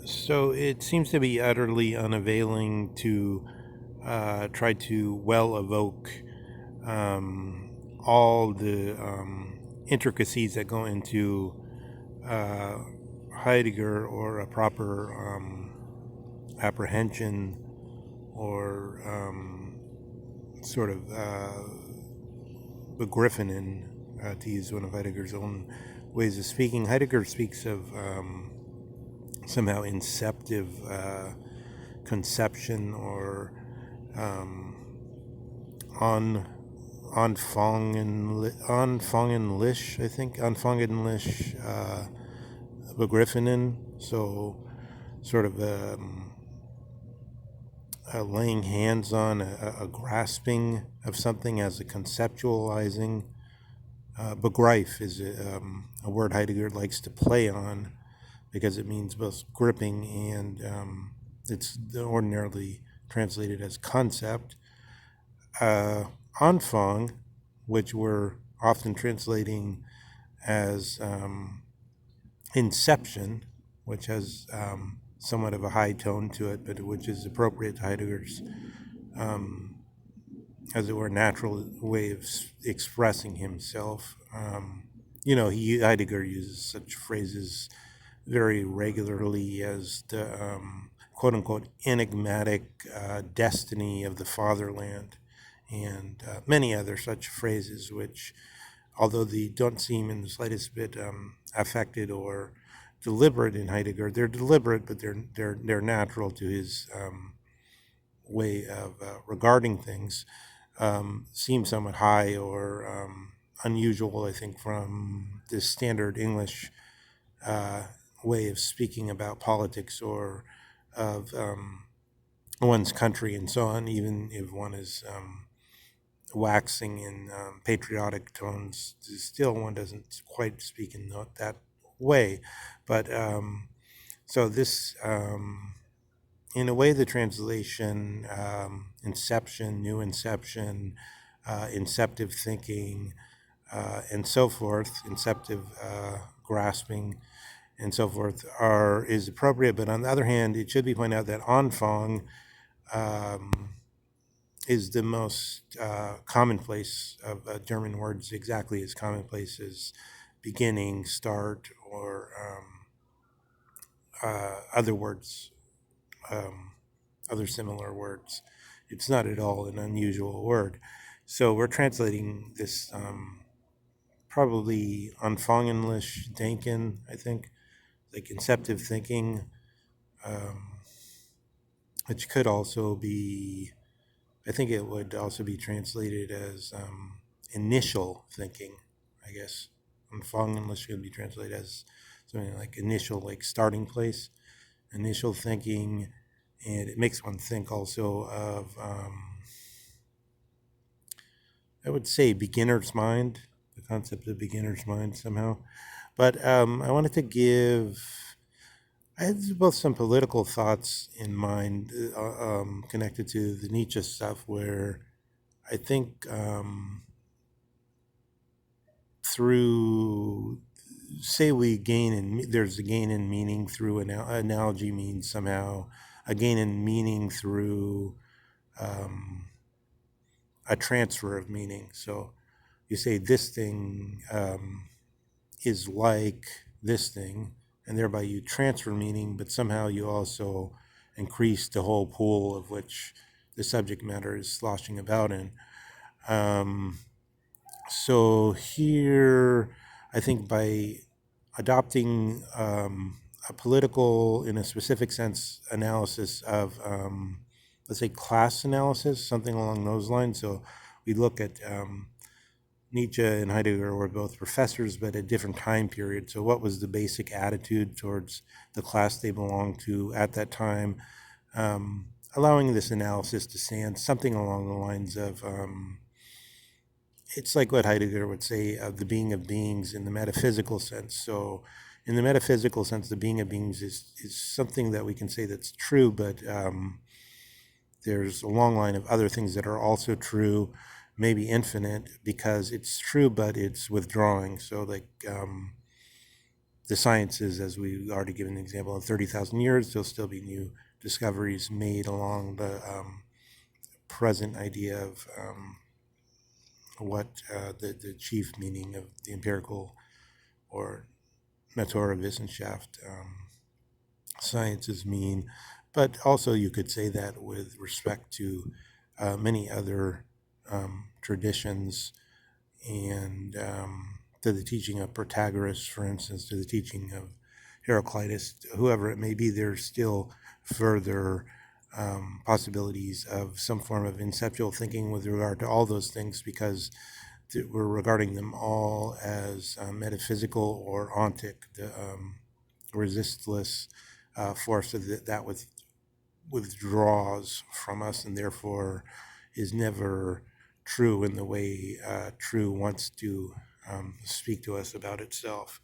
So it seems to be utterly unavailing to try to well evoke all the intricacies that go into uh, Heidegger or a proper apprehension or sort of begrifenen, to use one of Heidegger's own ways of speaking. Heidegger speaks of somehow inceptive conception or um, on Anfangenlich, I think, Anfangenlich Begriffenen. So, sort of a laying hands on, a grasping of something as a conceptualizing. Begreif is a word Heidegger likes to play on because it means both gripping and it's ordinarily translated as concept. Anfang, which we're often translating as inception, which has somewhat of a high tone to it, but which is appropriate to Heidegger's, as it were, natural way of expressing himself. Heidegger uses such phrases very regularly as the quote unquote enigmatic destiny of the fatherland and many other such phrases, which, although they don't seem in the slightest bit affected or deliberate in Heidegger, they're deliberate, but they're natural to his way of regarding things. Seem somewhat high or unusual, I think, from the standard English way of speaking about politics or of one's country and so on, even if one is waxing in patriotic tones, still one doesn't quite speak in that way. But so this, in a way, the translation, inception, new inception, inceptive thinking, and so forth, inceptive grasping, and so forth, is appropriate. But on the other hand, it should be pointed out that Anfang is the most commonplace of German words, exactly as commonplace as beginning, start, or other words, other similar words. It's not at all an unusual word. So we're translating this probably Anfangenlich Denken, I think, like inceptive thinking, which could also be, I think it would also be translated as initial thinking, I guess. Anfangenlich could be translated as something like initial, like starting place, initial thinking, and it makes one think also of, I would say, beginner's mind, the concept of beginner's mind somehow. But I wanted to I had both some political thoughts in mind connected to the Nietzsche stuff, where I think through, say, there's a gain in meaning through analogy means somehow a gain in meaning through a transfer of meaning. So you say this thing is like this thing, and thereby you transfer meaning, but somehow you also increase the whole pool of which the subject matter is sloshing about in. So here, I think by adopting a political, in a specific sense, analysis of, let's say, class analysis, something along those lines. So we look at Nietzsche and Heidegger were both professors, but at different time periods. So what was the basic attitude towards the class they belonged to at that time? Allowing this analysis to stand something along the lines of, it's like what Heidegger would say of the being of beings in the metaphysical sense. So in the metaphysical sense, the being of beings is something that we can say that's true, but there's a long line of other things that are also true, maybe infinite, because it's true, but it's withdrawing. So like the sciences, as we already given an example, in 30,000 years, there'll still be new discoveries made along the present idea of what the chief meaning of the empirical or Natur wissenschaft sciences mean. But also you could say that with respect to many other traditions, and to the teaching of Protagoras, for instance, to the teaching of Heraclitus, whoever it may be, there's still further possibilities of some form of inceptual thinking with regard to all those things, because we're regarding them all as metaphysical or ontic, the resistless force that withdraws from us and therefore is never true in the way true wants to speak to us about itself,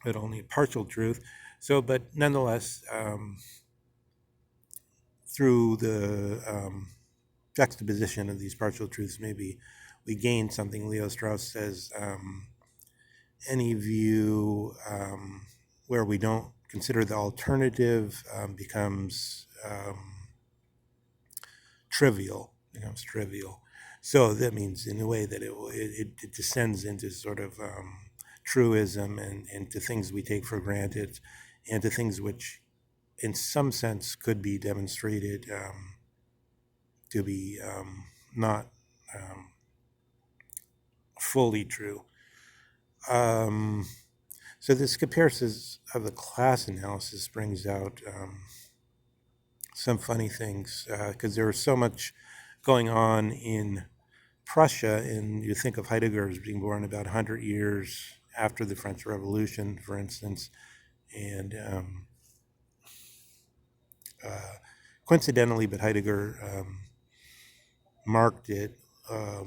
but only partial truth. So, but nonetheless, through the juxtaposition of these partial truths, maybe we gain something. Leo Strauss says any view where we don't consider the alternative becomes trivial. So that means, in a way, that it descends into sort of truism and to things we take for granted, and to things which, in some sense, could be demonstrated to be not fully true. So this comparison of the class analysis brings out some funny things, because there was so much going on in Prussia, and you think of Heidegger as being born about 100 years after the French Revolution, for instance, and coincidentally, but Heidegger marked it, I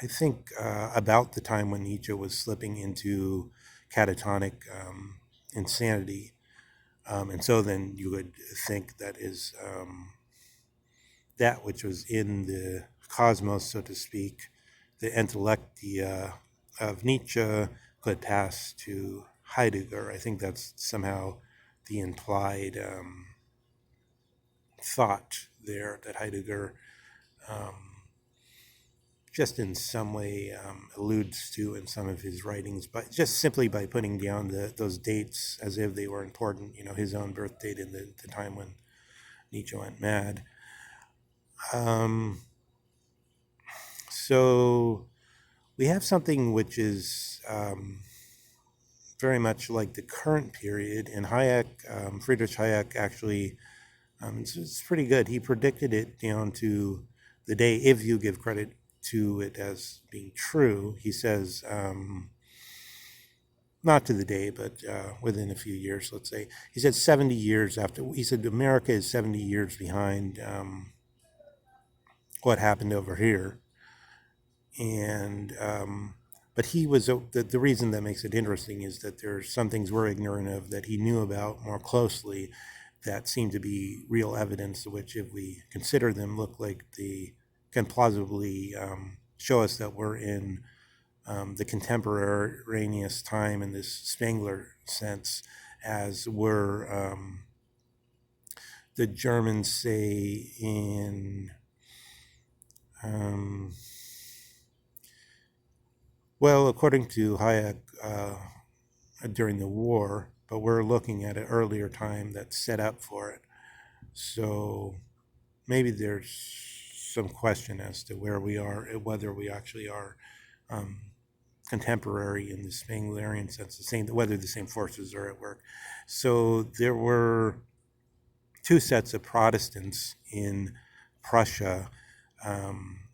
think, about the time when Nietzsche was slipping into catatonic insanity. And so then you would think that is that which was in the cosmos, so to speak, the intellectia of Nietzsche, could pass to Heidegger. I think that's somehow the implied thought there, that Heidegger just in some way alludes to in some of his writings, but just simply by putting down those dates as if they were important, his own birth date in the time when Nietzsche went mad. So we have something which is very much like the current period, and Hayek, Friedrich Hayek, actually, it's pretty good. He predicted it down to the day, if you give credit to it as being true. He says, not to the day, but within a few years, let's say. He said 70 years after, he said America is 70 years behind what happened over here. And but he was, the reason that makes it interesting is that there's some things we're ignorant of that he knew about more closely, that seem to be real evidence, which, if we consider them, look like they can plausibly show us that we're in the contemporaneous time in this Spengler sense, as were the Germans, say, in well, according to Hayek, during the war, but we're looking at an earlier time that's set up for it. So maybe there's some question as to where we are, whether we actually are contemporary in the Spenglerian sense, whether the same forces are at work. So there were two sets of Protestants in Prussia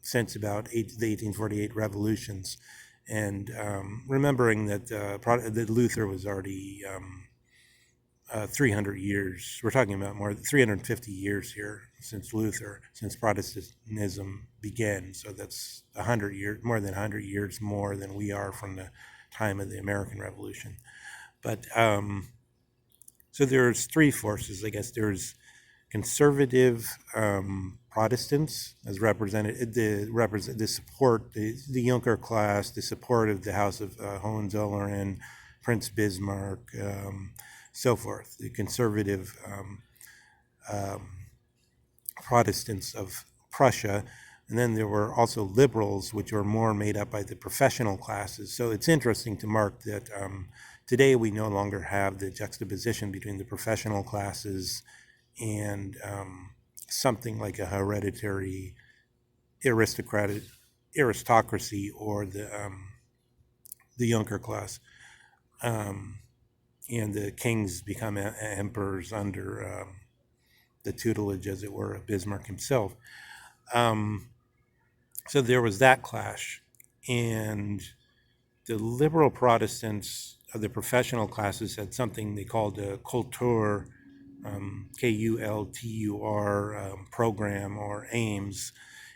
since about the 1848 revolutions. And remembering that Luther was already 300 years, we're talking about more than 350 years here since Protestantism began. So that's 100 years, more than 100 years more than we are from the time of the American Revolution. But so there's three forces, I guess. There's conservative Protestants, as represented the support the Junker class, the support of the House of Hohenzollern, Prince Bismarck, so forth. The conservative Protestants of Prussia. And then there were also liberals, which were more made up by the professional classes. So it's interesting to mark that today we no longer have the juxtaposition between the professional classes and something like a hereditary aristocracy or the Junker class. And the kings become emperors under the tutelage, as it were, of Bismarck himself. So there was that clash. And the liberal Protestants of the professional classes had something they called a Kultur, Kultur program or aims,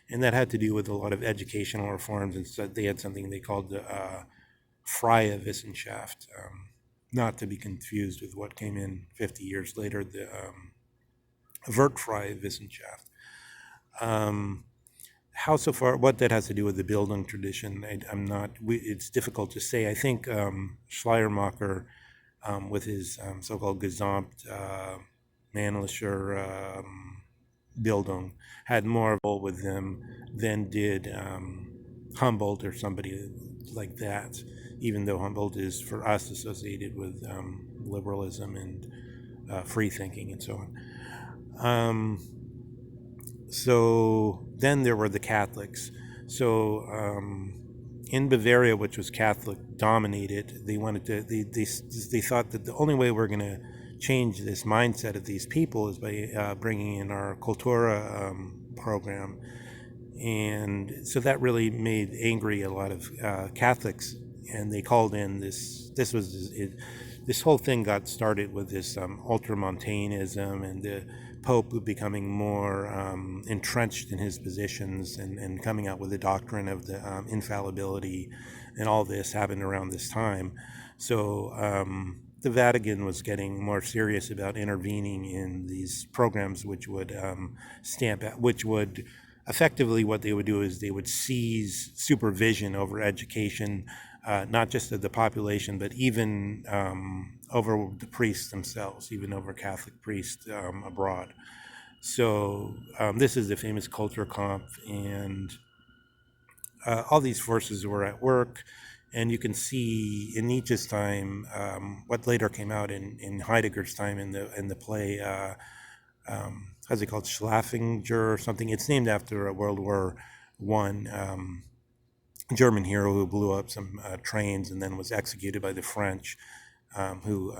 and that had to do with a lot of educational reforms. And so they had something they called the freie Wissenschaft, not to be confused with what came in 50 years later, the wertfreie Wissenschaft. How so far, what that has to do with the Bildung tradition, it's difficult to say. I think Schleiermacher, with his so-called Gesamt Männlicher Bildung, had more with them than did Humboldt or somebody like that, even though Humboldt is, for us, associated with liberalism and free thinking and so on. So then there were the Catholics. So in Bavaria, which was Catholic dominated, they thought that the only way we're going to change this mindset of these people is by bringing in our Cultura program. And so that really made angry a lot of Catholics, and they called in this whole thing got started with this ultramontanism and the Pope becoming more entrenched in his positions and coming out with the doctrine of the infallibility, and all this happened around this time. So the Vatican was getting more serious about intervening in these programs, which would effectively, what they would do is they would seize supervision over education, not just of the population, but even over the priests themselves, even over Catholic priests abroad. So this is the famous Kulturkampf, and all these forces were at work. And you can see in Nietzsche's time, what later came out in Heidegger's time in the play, how's it called, Schlaffinger or something. It's named after a World War I German hero who blew up some trains and then was executed by the French, who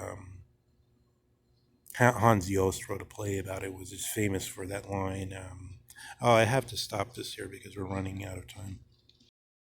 Hans Jost wrote a play about it, was just famous for that line. I have to stop this here because we're running out of time.